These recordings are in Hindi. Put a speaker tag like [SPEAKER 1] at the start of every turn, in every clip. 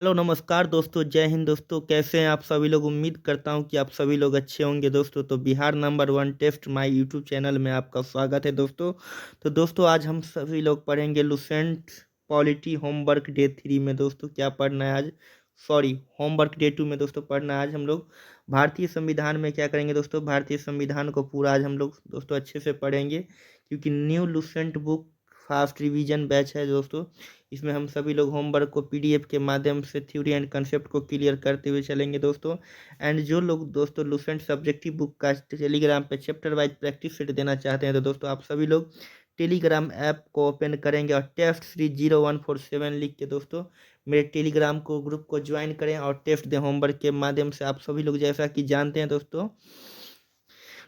[SPEAKER 1] हेलो नमस्कार दोस्तों, जय हिंद दोस्तों। कैसे हैं आप सभी लोग? उम्मीद करता हूं कि आप सभी लोग अच्छे होंगे दोस्तों। तो Bihar number one test my YouTube channel में आपका स्वागत है दोस्तों। तो दोस्तों आज हम सभी लोग पढ़ेंगे लुसेंट पॉलिटी होमवर्क डे 3 में दोस्तों। क्या पढ़ना है आज? सॉरी, होमवर्क डे 2 में दोस्तों पढ़ना है आज हम लोग भारतीय संविधान में। क्या करेंगे दोस्तों? भारतीय संविधान को पूरा आज हम लोग दोस्तों अच्छे से पढ़ेंगे, क्योंकि new Lucent book fast revision batch है दोस्तों। इसमें हम सभी लोग होमवर्क को पीडीएफ के माध्यम से थ्योरी एंड कंसेप्ट को क्लियर करते हुए चलेंगे दोस्तों। एंड जो लोग दोस्तों लुसेंट सब्जेक्टिव बुक का टेलीग्राम पे चैप्टर वाइज प्रैक्टिस सेट देना चाहते हैं, तो दोस्तों आप सभी लोग टेलीग्राम ऐप को ओपन करेंगे और टेस्ट 30147 लिख के दोस्तों मेरे टेलीग्राम को ग्रुप को ज्वाइन करें और टेस्ट दें होमवर्क के माध्यम से। आप सभी लोग जैसा कि जानते हैं दोस्तों,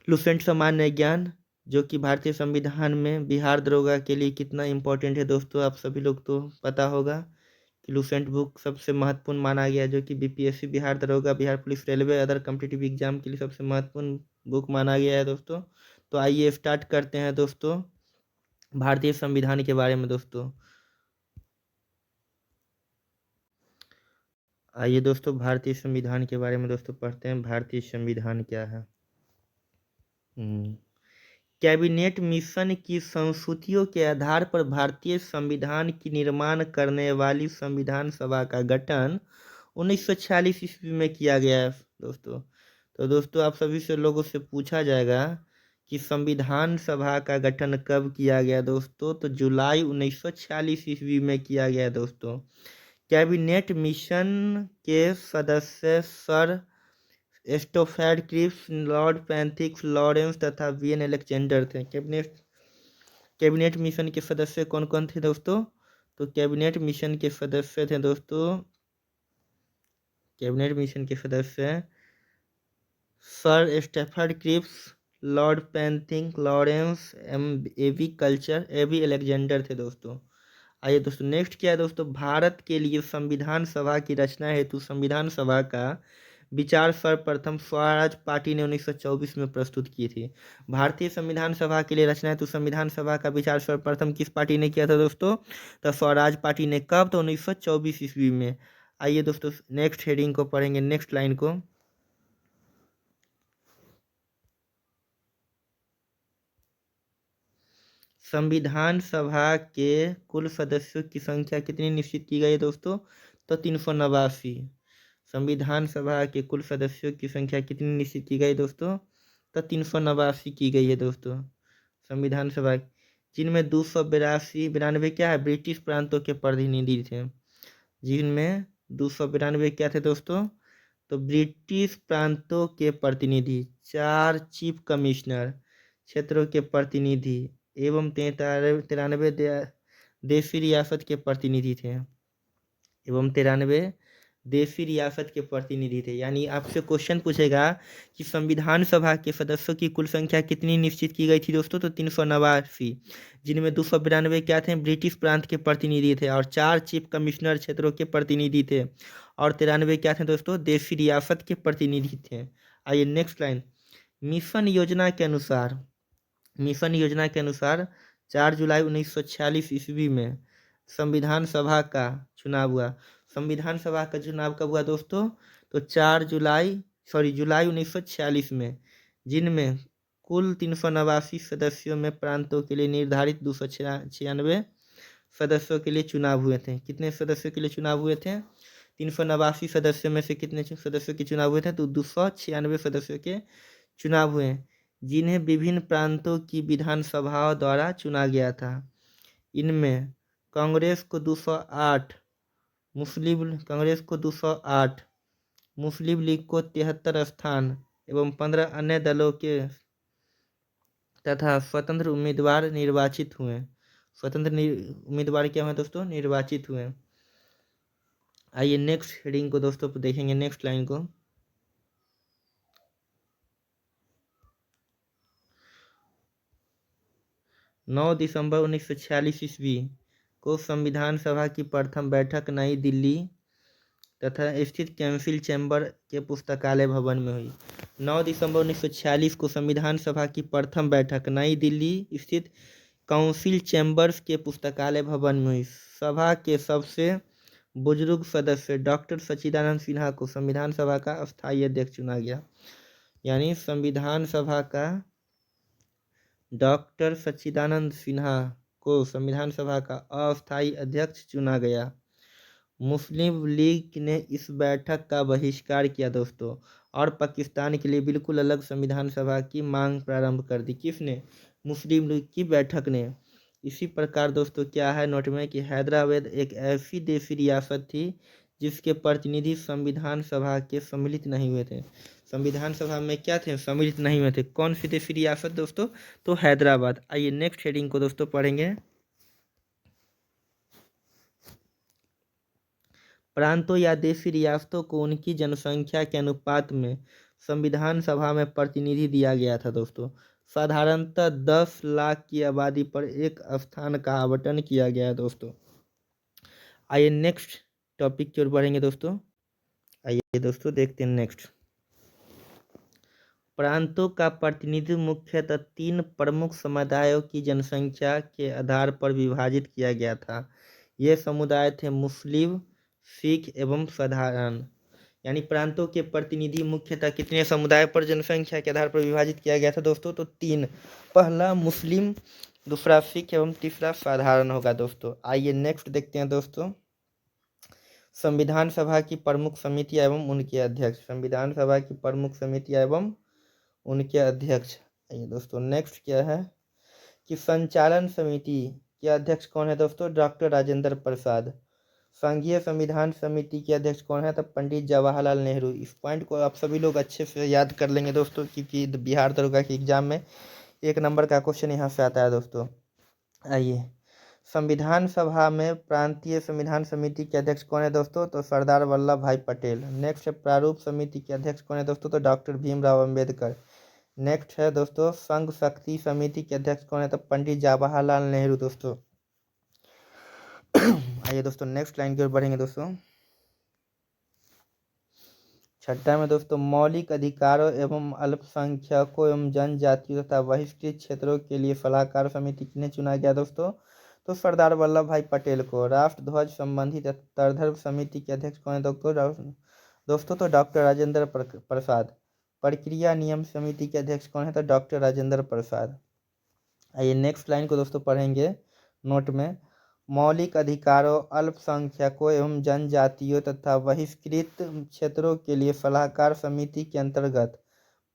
[SPEAKER 1] लुसेंट सामान्य ज्ञान जो कि भारतीय संविधान में बिहार दरोगा के लिए कितना इम्पोर्टेंट है दोस्तों, आप सभी लोग तो पता होगा कि लुसेंट बुक सबसे महत्वपूर्ण माना गया, जो कि बीपीएससी, बिहार दरोगा, Bihar police, railway, other competitive exam के लिए सबसे महत्वपूर्ण बुक माना गया है दोस्तों। तो आइए स्टार्ट करते हैं दोस्तों भारतीय संविधान के बारे में दोस्तों। आइए दोस्तों भारतीय संविधान के बारे में दोस्तों पढ़ते हैं। भारतीय संविधान क्या है? कैबिनेट मिशन की संस्तुतियों के आधार पर भारतीय संविधान की निर्माण करने वाली संविधान सभा का गठन 1946 ईस्वी में किया गया है दोस्तों। तो दोस्तों आप सभी से लोगों से पूछा जाएगा कि संविधान सभा का गठन कब किया गया दोस्तों, तो जुलाई 1946 ईस्वी में किया गया दोस्तों। कैबिनेट मिशन के सदस्य सर स्टोफैड क्रिप्स, लॉर्ड पैंथिक्स, लॉरेंस तथा वीएन अलेक्जेंडर थे। कैबिनेट मिशन के सदस्य कौन कौन थे दोस्तों? तो कैबिनेट मिशन के सदस्य थे दोस्तों, कैबिनेट मिशन के सदस्य sir Stafford Cripps, Lord Pethick, Lawrence, A V कल्चर, एवी अलेक्जेंडर थे दोस्तों। आइए दोस्तों नेक्स्ट क्या है दोस्तों, भारत के लिए संविधान सभा की रचना हेतु संविधान सभा का विचार सर्वप्रथम स्वराज पार्टी ने 1924 में प्रस्तुत की थी। भारतीय संविधान सभा के लिए रचना हेतु संविधान सभा का विचार सर्वप्रथम किस पार्टी ने किया था दोस्तों? तो स्वराज पार्टी ने। कब? तो 1924 ईस्वी में। आइए दोस्तों नेक्स्ट हेडिंग को पढ़ेंगे, नेक्स्ट लाइन को। संविधान सभा के कुल सदस्यों की संख्या कितनी निश्चित की गई है दोस्तों? तो 389। संविधान सभा के कुल सदस्यों की संख्या कितनी निश्चित की गई दोस्तों? तो 389 की गई है दोस्तों संविधान सभा, जिनमें 292 क्या है, ब्रिटिश प्रांतों के प्रतिनिधि थे। जिनमें 292 क्या थे दोस्तों? तो ब्रिटिश प्रांतों के प्रतिनिधि, 4 चीफ कमिश्नर क्षेत्रों के प्रतिनिधि एवं 93 देशी रियासत के प्रतिनिधि थे, एवं 93 देशी रियासत के प्रतिनिधि थे। यानी आपसे क्वेश्चन पूछेगा कि संविधान सभा के सदस्यों की कुल संख्या कितनी निश्चित की गई थी दोस्तों? तो 389, जिनमें 292 क्या थे, ब्रिटिश प्रांत के प्रतिनिधि थे, और 4 चीफ कमिश्नर क्षेत्रों के प्रतिनिधि थे, और 93 क्या थे दोस्तों, देशी रियासत के प्रतिनिधि थे। आइए नेक्स्ट लाइन। मिशन योजना के अनुसार, मिशन योजना के अनुसार 4 जुलाई 1946 ईस्वी में संविधान सभा का चुनाव हुआ। संविधान सभा का चुनाव कब हुआ दोस्तों? तो 4 जुलाई, जुलाई 1946 में, जिनमें कुल 389 सदस्यों में प्रांतों के लिए निर्धारित 296 सदस्यों के लिए चुनाव हुए थे। कितने सदस्यों के लिए चुनाव हुए थे? 389 सदस्यों में से कितने सदस्यों के चुनाव हुए थे? तो 296 सदस्यों के चुनाव हुए, जिन्हें विभिन्न प्रांतों की विधानसभाओं द्वारा चुना गया था। इनमें कांग्रेस को 208, कांग्रेस को 208, मुस्लिम लीग को 73 स्थान एवं 15 अन्य दलों के तथा स्वतंत्र उम्मीदवार निर्वाचित हुए। स्वतंत्र उम्मीदवार क्या हुए दोस्तों? निर्वाचित हुए। आइए नेक्स्ट हेडिंग को दोस्तों देखेंगे, नेक्स्ट लाइन को। 9 दिसंबर 1946 ईस्वी को संविधान सभा की प्रथम बैठक नई दिल्ली तथा स्थित कैंसिल चैम्बर के पुस्तकालय भवन में हुई। 9 दिसंबर 1946 को संविधान सभा की प्रथम बैठक नई दिल्ली स्थित काउंसिल चैम्बर्स के पुस्तकालय भवन में हुई। सभा के सबसे बुजुर्ग सदस्य डॉक्टर सच्चिदानंद सिन्हा को संविधान सभा का अस्थायी अध्यक्ष चुना गया। यानी संविधान सभा का डॉक्टर सच्चिदानंद सिन्हा को संविधान सभा का अस्थायी अध्यक्ष चुना गया। मुस्लिम लीग ने इस बैठक का बहिष्कार किया दोस्तों, और पाकिस्तान के लिए बिल्कुल अलग संविधान सभा की मांग प्रारंभ कर दी। किसने? मुस्लिम लीग की बैठक ने। इसी प्रकार दोस्तों क्या है नोट में कि हैदराबाद एक ऐसी देशी रियासत थी जिसके प्रतिनिधि संविधान सभा के सम्मिलित नहीं हुए थे। संविधान सभा में क्या थे? सम्मिलित नहीं हुए थे। कौन सी देशी रियासत दोस्तों? तो हैदराबाद। आइए नेक्स्ट हेडिंग को दोस्तों पढ़ेंगे। प्रांतों या देशी रियासतों को उनकी जनसंख्या के अनुपात में संविधान सभा में प्रतिनिधि दिया गया था दोस्तों। साधारणतः 10 लाख की आबादी पर एक स्थान का आवंटन किया गया है दोस्तों। आइए नेक्स्ट टॉपिक की ओर बढ़ेंगे दोस्तों। आइए दोस्तों देखते हैं नेक्स्ट। प्रांतों का प्रतिनिधित्व मुख्यतः 3 प्रमुख समुदायों की जनसंख्या के आधार पर विभाजित किया गया था। ये समुदाय थे मुस्लिम, सिख एवं साधारण। यानी प्रांतों के प्रतिनिधि मुख्यतः कितने समुदाय पर जनसंख्या के आधार पर विभाजित किया गया था दोस्तों? तो 3। पहला मुस्लिम, दूसरा सिख एवं तीसरा साधारण होगा दोस्तों। आइए नेक्स्ट देखते हैं दोस्तों। संविधान सभा की प्रमुख समितियां एवं उनके अध्यक्ष। संविधान सभा की प्रमुख समितियां एवं उनके अध्यक्ष। आइए दोस्तों नेक्स्ट क्या है कि संचालन समिति के अध्यक्ष कौन है दोस्तों? डॉक्टर राजेंद्र प्रसाद। संघीय संविधान समिति के अध्यक्ष कौन है? तो पंडित जवाहरलाल नेहरू। इस पॉइंट को आप सभी लोग अच्छे से याद कर लेंगे दोस्तों, क्योंकि बिहार दरोगा के एग्जाम में 1 नंबर का क्वेश्चन यहाँ से आता है दोस्तों। आइए, संविधान सभा में प्रांतीय संविधान समिति के अध्यक्ष कौन है दोस्तों? तो सरदार वल्लभ भाई पटेल। नेक्स्ट है प्रारूप समिति के अध्यक्ष कौन है दोस्तों? तो डॉक्टर भीमराव अम्बेडकर। नेक्स्ट है दोस्तों संघ शक्ति समिति के अध्यक्ष कौन है? तो पंडित जवाहरलाल नेहरू दोस्तों। आइए दोस्तों नेक्स्ट लाइन की ओर बढ़ेंगे दोस्तों। छठा में दोस्तों मौलिक अधिकारों एवं अल्पसंख्यकों एवं जनजातियों तथा बहिष्कृत क्षेत्रों के लिए सलाहकार समिति किन्हें चुना गया दोस्तों? तो सरदार वल्लभ भाई पटेल को। राष्ट्र ध्वज संबंधी तरधर्म समिति के अध्यक्ष कौन है दोस्तों? तो डॉक्टर राजेंद्र प्रसाद। प्रक्रिया नियम समिति के अध्यक्ष कौन है? तो डॉक्टर राजेंद्र प्रसाद। आइए नेक्स्ट लाइन को दोस्तों पढ़ेंगे नोट में। मौलिक अधिकारों, अल्पसंख्यकों एवं जनजातियों तथा बहिष्कृत क्षेत्रों के लिए सलाहकार समिति के अंतर्गत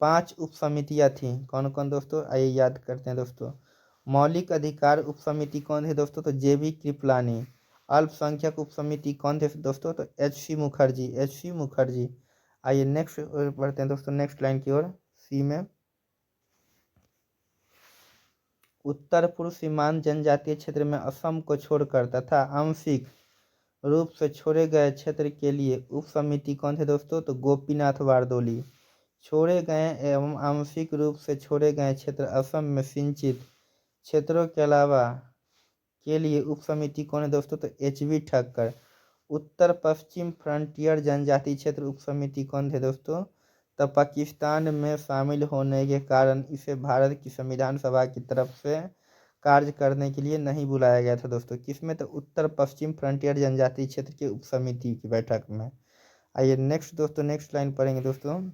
[SPEAKER 1] 5 उप समितियाँ थीं। कौन कौन दोस्तों? आइए याद करते हैं दोस्तों। मौलिक अधिकार उप समिति कौन थे दोस्तों? तो JB कृपलानी। अल्पसंख्यक उप समिति कौन थे दोस्तों? तो HC मुखर्जी। आइए नेक्स्ट बढ़ते हैं दोस्तों नेक्स्ट लाइन की ओर। सी में उत्तर पूर्व सीमांत जनजातीय क्षेत्र में असम को छोड़कर तथा आंशिक रूप से छोड़े गए क्षेत्र के लिए उप समिति कौन थे दोस्तों? तो गोपीनाथ बारदोली। छोड़े गए एवं आंशिक रूप से छोड़े गए क्षेत्र असम में सिंचित क्षेत्रों के अलावा के लिए उप समिति कौन है दोस्तों? तो HB ठक्कर। उत्तर पश्चिम फ्रंटियर जनजाति क्षेत्र उप समिति कौन थे दोस्तों? तो पाकिस्तान में शामिल होने के कारण इसे भारत की संविधान सभा की तरफ से कार्य करने के लिए नहीं बुलाया गया था दोस्तों। किसमें? तो उत्तर पश्चिम फ्रंटियर जनजाति क्षेत्र के उप समिति की बैठक में। आइए नेक्स्ट दोस्तों नेक्स्ट लाइन पढ़ेंगे दोस्तों।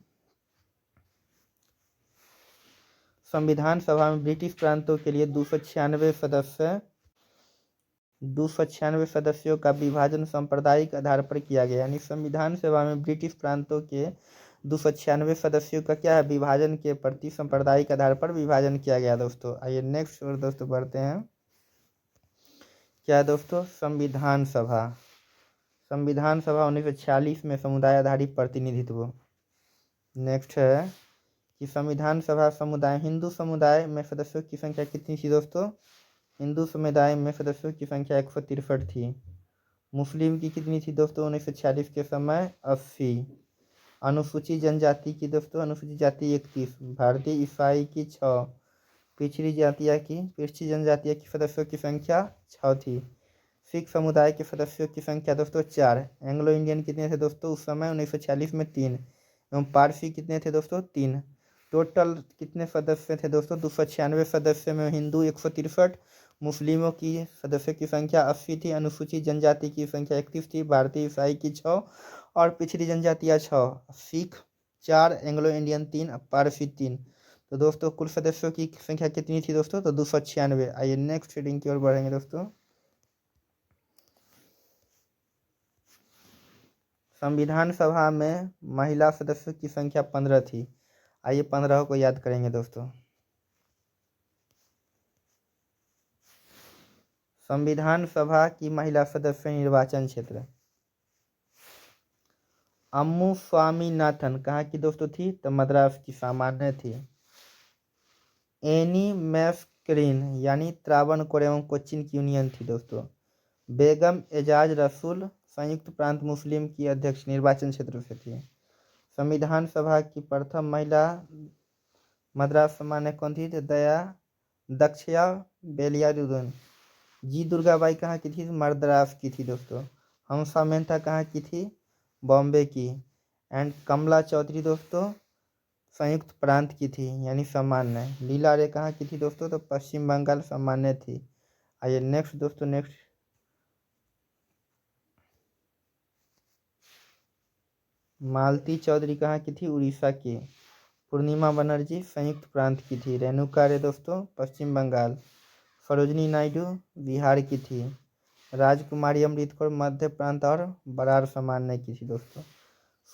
[SPEAKER 1] संविधान सभा में ब्रिटिश प्रांतों के लिए 296 सदस्यों का विभाजन सांप्रदायिक आधार पर किया गया। यानी संविधान सभा में ब्रिटिश प्रांतों के 296 सदस्यों का क्या है? विभाजन के प्रति सांप्रदायिक आधार पर विभाजन किया गया दोस्तों। आइए नेक्स्ट और दोस्तों बढ़ते हैं। क्या दोस्तों? संविधान सभा 1946 में समुदाय आधारित प्रतिनिधित्व। नेक्स्ट है कि संविधान सभा समुदाय हिंदू समुदाय में सदस्यों की संख्या कितनी थी दोस्तों? हिंदू समुदाय में सदस्यों की संख्या 163 थी। मुस्लिम की कितनी थी दोस्तों 1946 के समय? 80। अनुसूचित जनजाति की दोस्तों अनुसूचित जाति 31। भारतीय ईसाई की 6। पिछड़ी जनजातियों की सदस्यों की संख्या 6 थी। सिख समुदाय के सदस्यों की संख्या दोस्तों 4। एंग्लो इंडियन कितने थे दोस्तों उस समय 1946 में? 3। एवं पारसी कितने थे दोस्तों? 3। टोटल कितने सदस्य थे दोस्तों? 296 सदस्य में हिंदू 163, मुस्लिमों की सदस्यों की संख्या 80 थी, अनुसूचित जनजाति की संख्या 31 थी, भारतीय ईसाई की 6 और पिछड़ी जनजातियाँ 6, सिख 4, एंग्लो इंडियन 3, पारसी 3। तो दोस्तों कुल सदस्यों की संख्या कितनी थी दोस्तों? तो 296। आइए नेक्स्ट रीडिंग की ओर बढ़ेंगे दोस्तों। संविधान सभा में महिला सदस्यों की संख्या 15 थी। आइए 15 को याद करेंगे दोस्तों। संविधान सभा की महिला सदस्य निर्वाचन क्षेत्र अम्मू स्वामीनाथन कहाँ की दोस्तों थी? तो मद्रास की सामान्य थी। एनी मैस्करीन यानी त्रावणकोर एवं कोचीन की यूनियन थी दोस्तों। बेगम एजाज रसूल संयुक्त प्रांत मुस्लिम की अध्यक्ष निर्वाचन क्षेत्र से थी। संविधान सभा की प्रथम महिला मद्रास सामान्य कौन थी? तो दक्षया बेलियारुदन। जी दुर्गाबाई कहाँ की थी? मद्रास की थी दोस्तों। हंसा मेहता कहाँ की थी? बॉम्बे की। एंड कमला चौधरी दोस्तों संयुक्त प्रांत की थी यानी सामान्य। लीला रे कहाँ की थी दोस्तों? तो पश्चिम बंगाल सामान्य थी। आइए नेक्स्ट दोस्तों। नेक्स्ट मालती चौधरी कहाँ की थी? उड़ीसा की। पूर्णिमा बनर्जी संयुक्त प्रांत की थी। रेणुका रे दोस्तों पश्चिम बंगाल। सरोजनी नायडू बिहार की थी। राजकुमारी अमृत कौर मध्य प्रांत और बरार सामान्य की थी दोस्तों।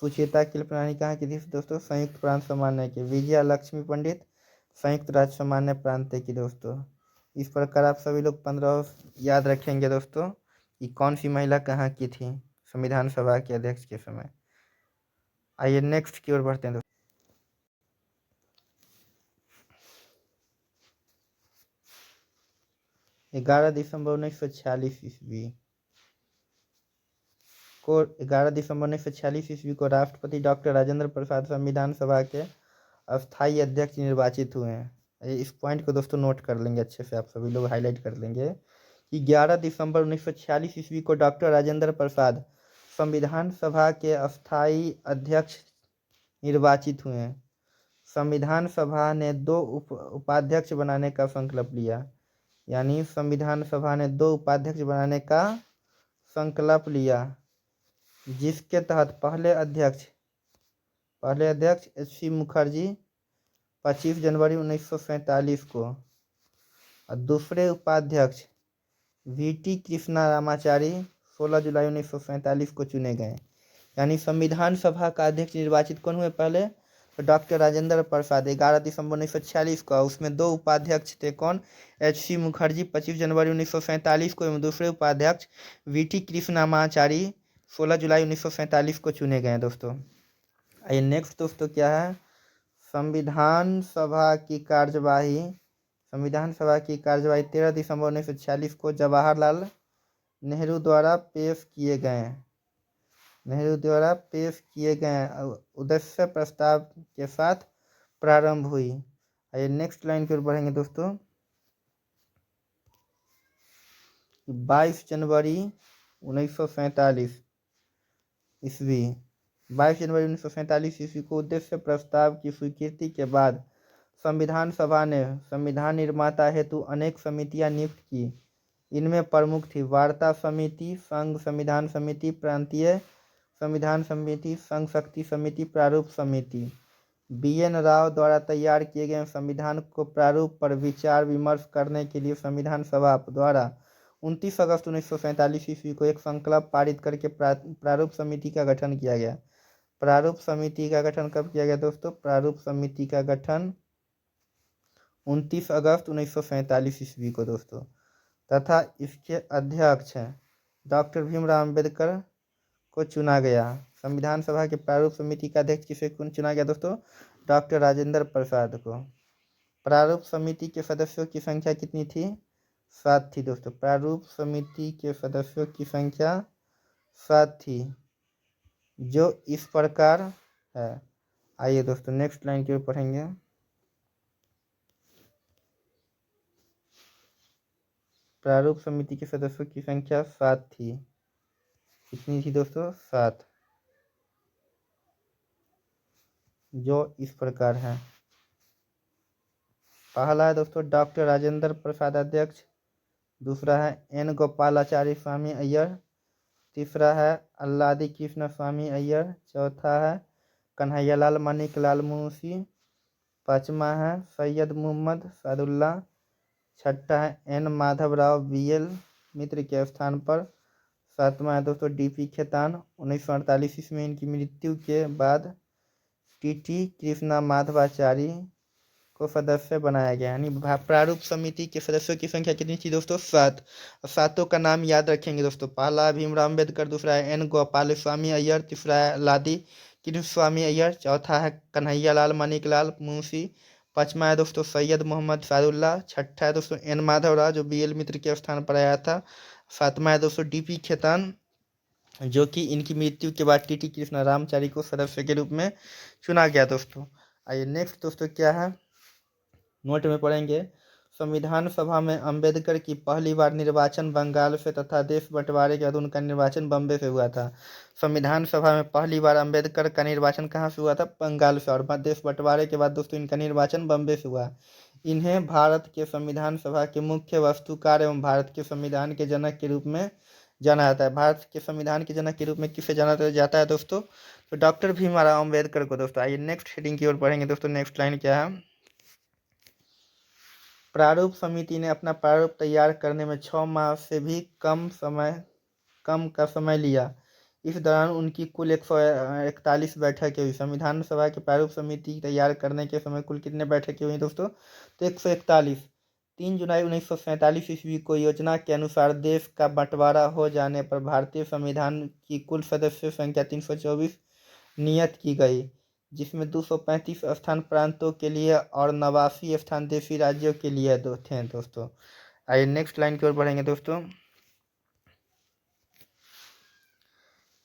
[SPEAKER 1] सुचेता कृपलानी कहाँ की थी दोस्तों? संयुक्त प्रांत सामान्य की। विजया लक्ष्मी पंडित संयुक्त राज्य सामान्य प्रांत की दोस्तों। इस प्रकार आप सभी लोग 15 याद रखेंगे दोस्तों कि कौन सी महिला कहाँ की थी संविधान सभा के अध्यक्ष के समय। आइए नेक्स्ट की ओर बढ़ते हैं दोस्तों। 11 दिसंबर 1946 ईस्वी को राष्ट्रपति डॉक्टर राजेंद्र प्रसाद संविधान सभा के अस्थायी अध्यक्ष निर्वाचित हुए हैं। इस पॉइंट को दोस्तों नोट कर लेंगे अच्छे से, आप सभी लोग हाईलाइट कर लेंगे कि 11 दिसंबर 1946 ईस्वी को डॉक्टर राजेंद्र प्रसाद संविधान सभा के अस्थायी अध्यक्ष निर्वाचित हुए हैं। संविधान सभा ने 2 उपाध्यक्ष बनाने का संकल्प लिया, यानी संविधान सभा ने 2 उपाध्यक्ष बनाने का संकल्प लिया, जिसके तहत पहले अध्यक्ष एच सी मुखर्जी 25 जनवरी 1947 को और दूसरे उपाध्यक्ष वी टी कृष्णा रामाचारी 16 जुलाई 1947 को चुने गए। यानी संविधान सभा का अध्यक्ष निर्वाचित कौन हुए? पहले तो डॉक्टर राजेंद्र प्रसाद 11 दिसंबर 1946 को। उसमें 2 उपाध्यक्ष थे कौन? एच सी मुखर्जी 25 जनवरी 1947 को एवं दूसरे उपाध्यक्ष वी टी कृष्णामाचारी 16 जुलाई 1947 को चुने गए दोस्तों। आइए नेक्स्ट दोस्तों क्या है? संविधान सभा की कार्यवाही 13 दिसंबर 1946 को जवाहरलाल नेहरू द्वारा पेश किए गए उद्देश्य प्रस्ताव के साथ प्रारंभ हुई। आइए नेक्स्ट लाइन की ओर बढ़ेंगे दोस्तों। 22 जनवरी 1947 ईस्वी 22 जनवरी 1947 ईस्वी को उद्देश्य प्रस्ताव की स्वीकृति के बाद संविधान सभा ने संविधान निर्माता हेतु अनेक समितियां नियुक्त की। इनमें प्रमुख थी वार्ता समिति, संघ संविधान समिति, प्रांतीय संविधान समिति, संघ शक्ति समिति, प्रारूप समिति। बी एन राव द्वारा तैयार किए गए संविधान को प्रारूप पर विचार विमर्श करने के लिए संविधान सभा द्वारा 29 अगस्त 1947 ईस्वी को एक संकल्प पारित करके प्रारूप समिति का गठन किया गया। प्रारूप समिति का गठन कब किया गया दोस्तों? प्रारूप समिति का गठन 29 अगस्त 1947 ईस्वी को दोस्तों। तथा इसके अध्यक्ष डॉक्टर भीमराव अम्बेडकर को चुना गया। संविधान सभा के प्रारूप समिति का अध्यक्ष किसे चुना गया दोस्तों? डॉक्टर राजेंद्र प्रसाद को। प्रारूप समिति के सदस्यों की संख्या कितनी थी? 7 थी दोस्तों। प्रारूप समिति के सदस्यों की संख्या 7 थी, जो इस प्रकार है। आइए दोस्तों नेक्स्ट लाइन की ओर पढ़ेंगे। प्रारूप समिति के सदस्यों की संख्या 7 थी। कितनी थी दोस्तों? 7, जो इस प्रकार है। पहला है दोस्तों डॉक्टर राजेंद्र प्रसाद अध्यक्ष, दूसरा है एन गोपालाचारी स्वामी अय्यर, तीसरा है अल्लादी कृष्ण स्वामी अय्यर, चौथा है कन्हैयालाल माणिकलाल मुंशी, पांचवा है सैयद मोहम्मद सादुल्ला, छठा है एन माधवराव बीएल मित्र के स्थान पर, सातवां है दोस्तों डीपी खेतान। 1948 ईस्वी में इनकी मृत्यु के बाद टीटी कृष्णा माधवाचारी को सदस्य बनाया गया। यानी प्रारूप समिति के सदस्यों की संख्या कितनी थी दोस्तों? 7। सातों का नाम याद रखेंगे दोस्तों। पहला भीमराव अम्बेडकर, दूसरा है एन गोपाल स्वामी अय्यर, तीसरा है लादी कृष्ण स्वामी अय्यर, चौथा है कन्हैयालाल माणिकलाल मुंशी, पांचवा है दोस्तों सैयद मोहम्मद सादुल्ला, छठा है दोस्तों एन माधवराव जो बीएल मित्र के स्थान पर आया था, सातवां है दोस्तों डीपी खेतान जो कि इनकी मृत्यु के बाद टीटी कृष्णा रामचारी को सदस्य के रूप में चुना गया दोस्तों। आइए नेक्स्ट दोस्तों क्या है नोट में पढ़ेंगे। संविधान सभा में अंबेडकर की पहली बार निर्वाचन बंगाल से तथा देश बंटवारे के बाद उनका निर्वाचन बम्बे से हुआ था। संविधान सभा में पहली बार अंबेडकर का निर्वाचन कहाँ से हुआ था? बंगाल से। और देश बंटवारे के बाद दोस्तों इनका निर्वाचन बम्बे से हुआ। इन्हें भारत के संविधान सभा के मुख्य वस्तुकार एवं भारत के संविधान के जनक के रूप में जाना जाता है। भारत के संविधान के जनक के रूप में किसे जाना जाता है दोस्तों? तो डॉक्टर भीमराव अम्बेडकर को दोस्तों। आइए नेक्स्ट हेडिंग की ओर पढ़ेंगे दोस्तों। नेक्स्ट लाइन क्या है? प्रारूप समिति ने अपना प्रारूप तैयार करने में 6 माह से भी कम का समय लिया। इस दौरान उनकी कुल 141 बैठकें हुई। संविधान सभा के प्रारूप समिति तैयार करने के समय कुल कितने बैठकें हुई दोस्तों? तो 141। 3 जुलाई 1947 ईस्वी को योजना के अनुसार देश का बंटवारा हो जाने पर भारतीय संविधान की कुल सदस्य संख्या 324 नियत की गई, जिसमें 235 स्थान प्रांतों के लिए और 89 स्थान देशी राज्यों के लिए थे दोस्तों। आइए नेक्स्ट लाइन की ओर बढ़ेंगे दोस्तों।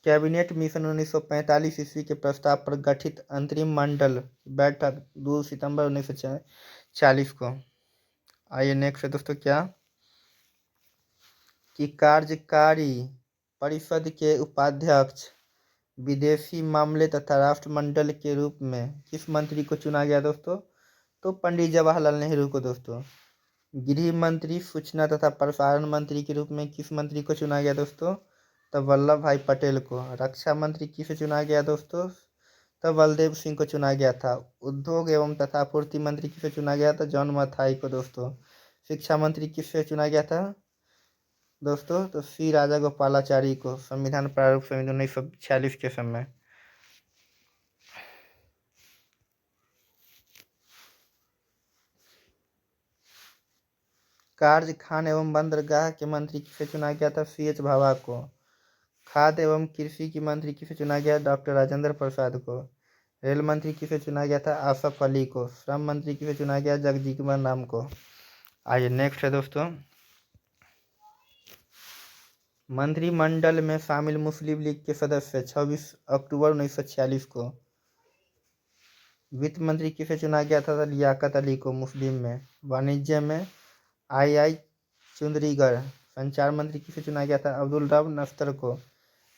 [SPEAKER 1] कैबिनेट मिशन 1945 ईस्वी के प्रस्ताव पर गठित अंतरिम मंडल बैठक 2 सितंबर 1940 को। आइए नेक्स्ट है दोस्तों क्या कि कार्यकारी परिषद के उपाध्यक्ष विदेशी मामले तथा राष्ट्रमंडल के रूप में किस मंत्री को चुना गया दोस्तों? तो पंडित जवाहरलाल नेहरू को दोस्तों। गृह मंत्री, सूचना तथा प्रसारण मंत्री के रूप में किस मंत्री को चुना गया दोस्तों? तो वल्लभ भाई पटेल को। रक्षा मंत्री किसे चुना गया दोस्तों? तो बलदेव सिंह को चुना गया था। उद्योग एवं तथा आपूर्ति मंत्री किसे चुना गया था? जॉन मथाई को दोस्तों। शिक्षा मंत्री किससे चुना गया था दोस्तों? तो सी राजागोपालाचारी को। संविधान प्रारूप समिति 1946 के समय। कार्य खान एवं बंदरगाह के मंत्री किसे चुना गया था? CH भाभा को। खाद्य एवं कृषि की मंत्री किसे चुना गया? डॉक्टर राजेंद्र प्रसाद को। रेल मंत्री किसे चुना गया था? आसफ अली को। श्रम मंत्री किसे चुना गया? जगजीवन राम को। आइए नेक्स्ट है दोस्तों। मंत्रिमंडल में शामिल मुस्लिम लीग के सदस्य 26 अक्टूबर 1946 को। वित्त मंत्री किसे चुना गया था? लियाकत अली को मुस्लिम में। वाणिज्य में आई चुंदरीगढ़। संचार मंत्री किसे चुना गया था? अब्दुल रब नफ्तर को।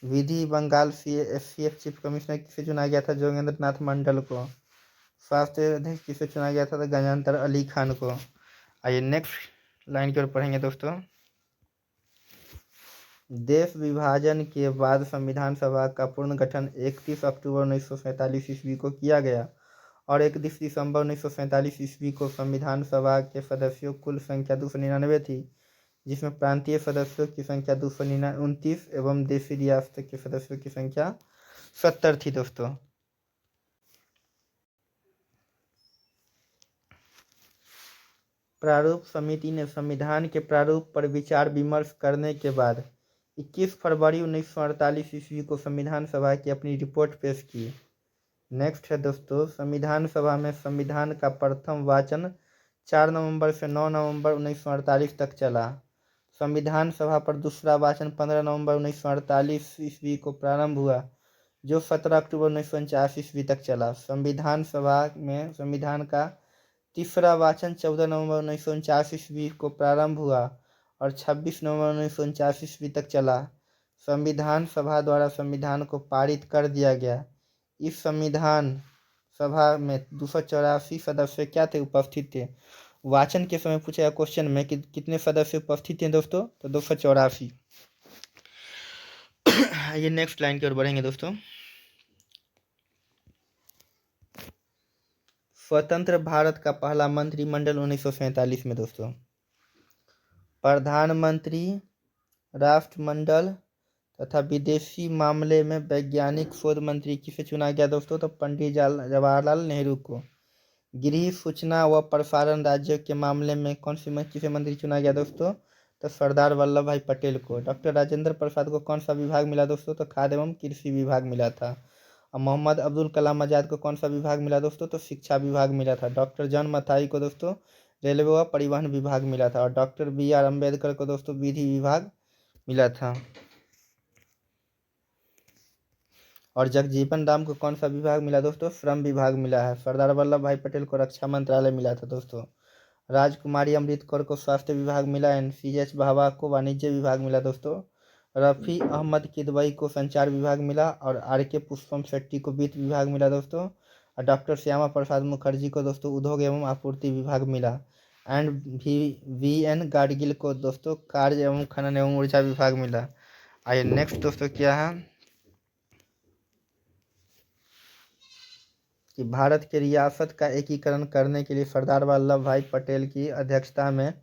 [SPEAKER 1] विधि बंगाल SCF चीफ कमिश्नर किसे चुना गया था? जोगेंद्र नाथ मंडल को। स्वास्थ्य अध्यक्ष किसे चुना गया था? गजानतर अली खान को। आइए नेक्स्ट लाइन की ओर पढ़ेंगे दोस्तों। देश विभाजन के बाद संविधान सभा का पुनर्गठन 31 अक्टूबर 1947 ईस्वी को किया गया और 31 दिसंबर 1947 ईस्वी को संविधान सभा के सदस्यों कुल संख्या 299 थी, जिसमें प्रांतीय सदस्यों की संख्या 229 एवं देशी रियासत के सदस्यों की संख्या 70 थी दोस्तों। प्रारूप समिति ने संविधान के प्रारूप पर विचार विमर्श करने के बाद 21 फरवरी 1948 ईस्वी को संविधान सभा की अपनी रिपोर्ट पेश की। नेक्स्ट है दोस्तों। संविधान सभा में संविधान का प्रथम वाचन 4 नवंबर से 9 नवंबर 1948 तक चला। संविधान सभा पर दूसरा वाचन 15 नवंबर 1948 ईस्वी को प्रारंभ हुआ, जो 17 अक्टूबर 1949 ईस्वी तक चला। संविधान सभा में संविधान का तीसरा वाचन 14 नवंबर 1949 ईस्वी को प्रारंभ हुआ और 26 नवंबर 1949 ईस्वी तक चला। संविधान सभा द्वारा संविधान को पारित कर दिया गया। इस संविधान सभा में 284 सदस्य क्या थे? उपस्थित थे। वाचन के समय पूछा गया क्वेश्चन में कि कितने सदस्य उपस्थित हैं दोस्तों, तो 284। ये नेक्स्ट लाइन की ओर बढ़ेंगे दोस्तों। स्वतंत्र भारत का पहला मंत्रिमंडल 1947 में दोस्तों। प्रधानमंत्री, राष्ट्रमंडल तथा विदेशी मामले में वैज्ञानिक शोध मंत्री किसे चुना गया दोस्तों, तो पंडित जवाहरलाल नेहरू को। गृह, सूचना व प्रसारण राज्य के मामले में किसे मंत्री चुना गया दोस्तों, तो सरदार वल्लभ भाई पटेल को। डॉक्टर राजेंद्र प्रसाद को कौन सा विभाग मिला दोस्तों, तो खाद्य एवं कृषि विभाग मिला था। और मोहम्मद अब्दुल कलाम आज़ाद को कौन सा विभाग मिला दोस्तों, तो शिक्षा विभाग मिला था। डॉक्टर जॉन मथाई को दोस्तों रेलवे व परिवहन विभाग मिला था। और डॉक्टर BR अम्बेडकर को दोस्तों विधि विभाग मिला था। और जगजीवन राम को कौन सा विभाग मिला दोस्तों, श्रम विभाग मिला है। सरदार वल्लभ भाई पटेल को रक्षा मंत्रालय मिला था दोस्तों। राजकुमारी अमृत कौर को स्वास्थ्य विभाग मिला। NCH भाभा को वाणिज्य विभाग मिला दोस्तों। रफ़ी अहमद किदवई को संचार विभाग मिला। और RK पुष्पम शेट्टी को वित्त विभाग मिला दोस्तों। और डॉक्टर श्यामा प्रसाद मुखर्जी को दोस्तों उद्योग एवं आपूर्ति विभाग मिला। एंड VN गाडगिल को दोस्तों कार्य एवं खनन एवं ऊर्जा विभाग मिला। आइए नेक्स्ट दोस्तों क्या है कि भारत के रियासत का एकीकरण करने के लिए सरदार वल्लभ भाई पटेल की अध्यक्षता में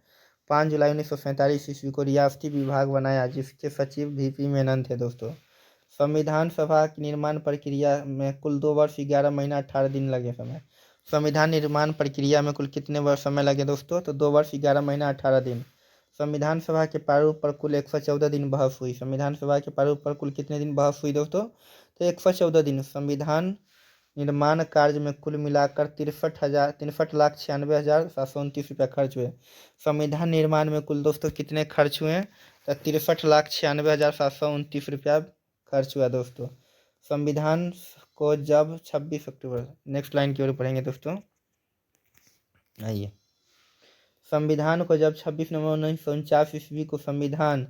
[SPEAKER 1] 5 जुलाई 1947 ईस्वी को रियासती विभाग बनाया, जिसके सचिव VP मेनन थे दोस्तों। संविधान सभा की निर्माण प्रक्रिया में कुल 2 वर्ष 11 महीना 18 दिन लगे समय। संविधान निर्माण प्रक्रिया में कुल कितने वर्ष समय लगे दोस्तों, तो 2 वर्ष 11 महीना 18 दिन। संविधान सभा के प्रारूप पर कुल 114 दिन बहस हुई। संविधान सभा के प्रारूप पर कुल कितने दिन बहस हुई दोस्तों, तो 114 दिन। संविधान निर्माण कार्य में कुल मिलाकर 63,96,729 रुपया खर्च हुए। संविधान निर्माण में कुल दोस्तों कितने खर्च हुए, तो 63,96,729 रुपया खर्च हुआ दोस्तों। संविधान को जब 26 अक्टूबर, नेक्स्ट लाइन की ओर पढ़ेंगे दोस्तों। आइए, संविधान को जब 26 नवंबर 1949 ईस्वी को संविधान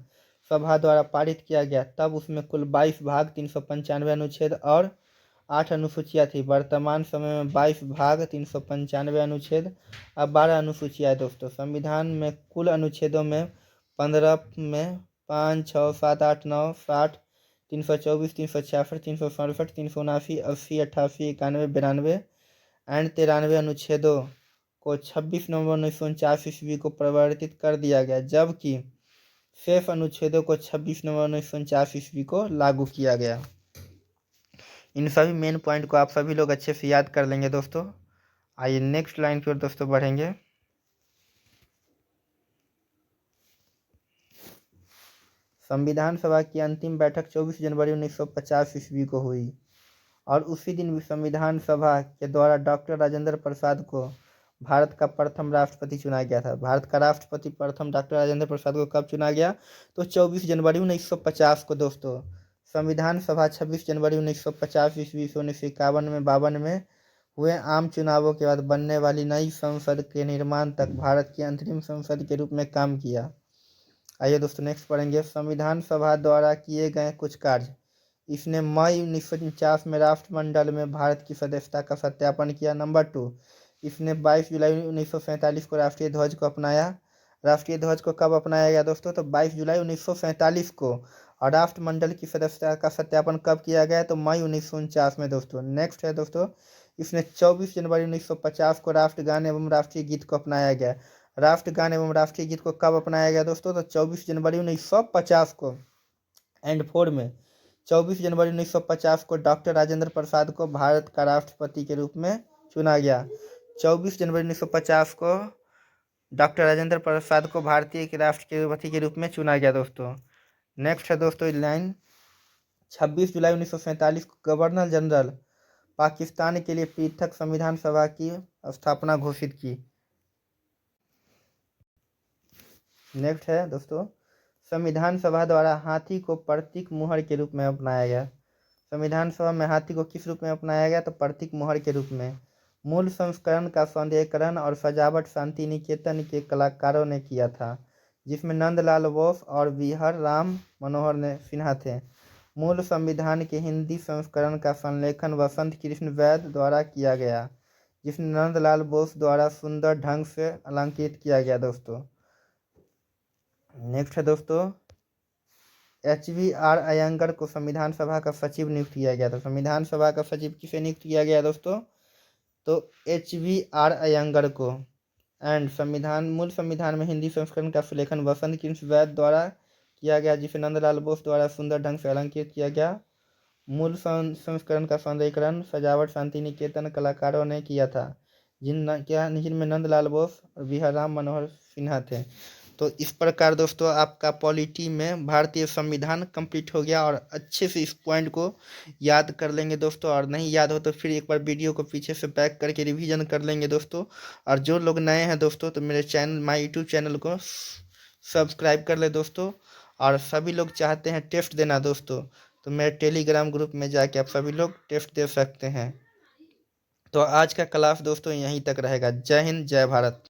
[SPEAKER 1] सभा द्वारा पारित किया गया, तब उसमें कुल 22 भाग, 395 अनुच्छेद और 8 अनुसूचियाँ थी। वर्तमान समय में 22 भाग, 395 अनुच्छेद और 12 अनुसूचियाँ है दोस्तों। संविधान में कुल अनुच्छेदों में 15 में 5, 6, 7, 8, 9, 60, 324, 366, 367, 379, 80, 88, 91, 92 एंड 93 अनुच्छेदों को 26 नवंबर 1949 ईस्वी को परिवर्तित कर दिया गया, जबकि शेष अनुच्छेदों को 26 नवंबर 1949 ईस्वी को लागू किया गया। इन सभी मेन पॉइंट को आप सभी लोग अच्छे से याद कर लेंगे दोस्तों। आइए नेक्स्ट लाइन की ओर दोस्तों बढ़ेंगे। संविधान सभा की अंतिम बैठक 24 जनवरी 1950 ईस्वी को हुई और उसी दिन संविधान सभा के द्वारा डॉक्टर राजेंद्र प्रसाद को भारत का प्रथम राष्ट्रपति चुना गया था। भारत का राष्ट्रपति प्रथम डॉक्टर राजेंद्र प्रसाद को कब चुना गया, तो 24 जनवरी 1950 को दोस्तों। संविधान सभा 26 जनवरी 1950 ईस्वी से 1951 में 52 में हुए आम चुनावों के बाद बनने वाली नई संसद के निर्माण तक भारत की अंतरिम संसद के रूप में काम किया। आइए दोस्तों नेक्स्ट पढ़ेंगे। संविधान सभा द्वारा किए गए कुछ कार्य। इसने मई 1949 में राष्ट्रमंडल में भारत की सदस्यता का सत्यापन किया। नंबर 2, इसने 22 जुलाई 1947 को राष्ट्रीय ध्वज को अपनाया। राष्ट्रीय ध्वज को कब अपनाया गया दोस्तों, तो 22 जुलाई 1947 को। और राष्ट्रमंडल की सदस्यता का सत्यापन कब किया गया, तो मई 1949 में दोस्तों। नेक्स्ट है दोस्तों, इसने 24 जनवरी 1950 को राष्ट्रगान एवं राष्ट्रीय गीत को अपनाया गया। राष्ट्रगान एवं राष्ट्रीय गीत को कब अपनाया गया दोस्तों, तो 24 जनवरी 1950 को। एंड 4 में 24 जनवरी 1950 को डॉक्टर राजेंद्र प्रसाद को भारत का राष्ट्रपति के रूप में चुना गया। 24 जनवरी 1950 को डॉक्टर राजेंद्र प्रसाद को भारतीय राष्ट्रपति के रूप में चुना गया दोस्तों। नेक्स्ट है दोस्तों लाइन, 26 जुलाई 1947 को गवर्नर जनरल पाकिस्तान के लिए पृथक संविधान सभा की स्थापना घोषित की। नेक्स्ट है दोस्तों, संविधान सभा द्वारा हाथी को प्रतीक मुहर के रूप में अपनाया गया। संविधान सभा में हाथी को किस रूप में अपनाया गया, तो प्रतीक मुहर के रूप में। मूल संस्करण का सौंदर्यीकरण और सजावट शांति निकेतन के कलाकारों ने किया था, जिसमें नंदलाल बोस और विहर राम मनोहर सिन्हा थे। मूल संविधान के हिंदी संस्करण का संलेखन वसंत कृष्ण वैद्य द्वारा किया गया। जिसे नंदलाल बोस द्वारा सुंदर ढंग से अलंकृत किया गया दोस्तों। नेक्स्ट है दोस्तों, HVR अयंगर को संविधान सभा का सचिव नियुक्त किया गया था। संविधान सभा का सचिव किसे नियुक्त किया गया दोस्तों? तो HVR अयंगर को। एंड मूल संविधान में हिंदी संस्करण का सुलेखन वसंत कृष्ण वैद्य द्वारा किया गया, जिसे नंदलाल बोस द्वारा सुंदर ढंग से अलंकृत किया गया। मूल संस्करण का सौंदर्यीकरण सजावट शांति निकेतन कलाकारों ने किया था, जिनमें नंदलाल बोस और बिहार मनोहर सिन्हा थे। तो इस प्रकार दोस्तों आपका पॉलिटी में भारतीय संविधान कंप्लीट हो गया, और अच्छे से इस पॉइंट को याद कर लेंगे दोस्तों, और नहीं याद हो तो फिर एक बार वीडियो को पीछे से बैक करके रिवीजन कर लेंगे दोस्तों। और जो लोग नए हैं दोस्तों तो मेरे चैनल माय यूट्यूब चैनल को सब्सक्राइब कर ले दोस्तों। और सभी लोग चाहते हैं टेस्ट देना दोस्तों, तो मेरे टेलीग्राम ग्रुप में जाके आप सभी लोग टेस्ट दे सकते हैं। तो आज का क्लास दोस्तों यहीं तक रहेगा। जय हिंद, जय भारत।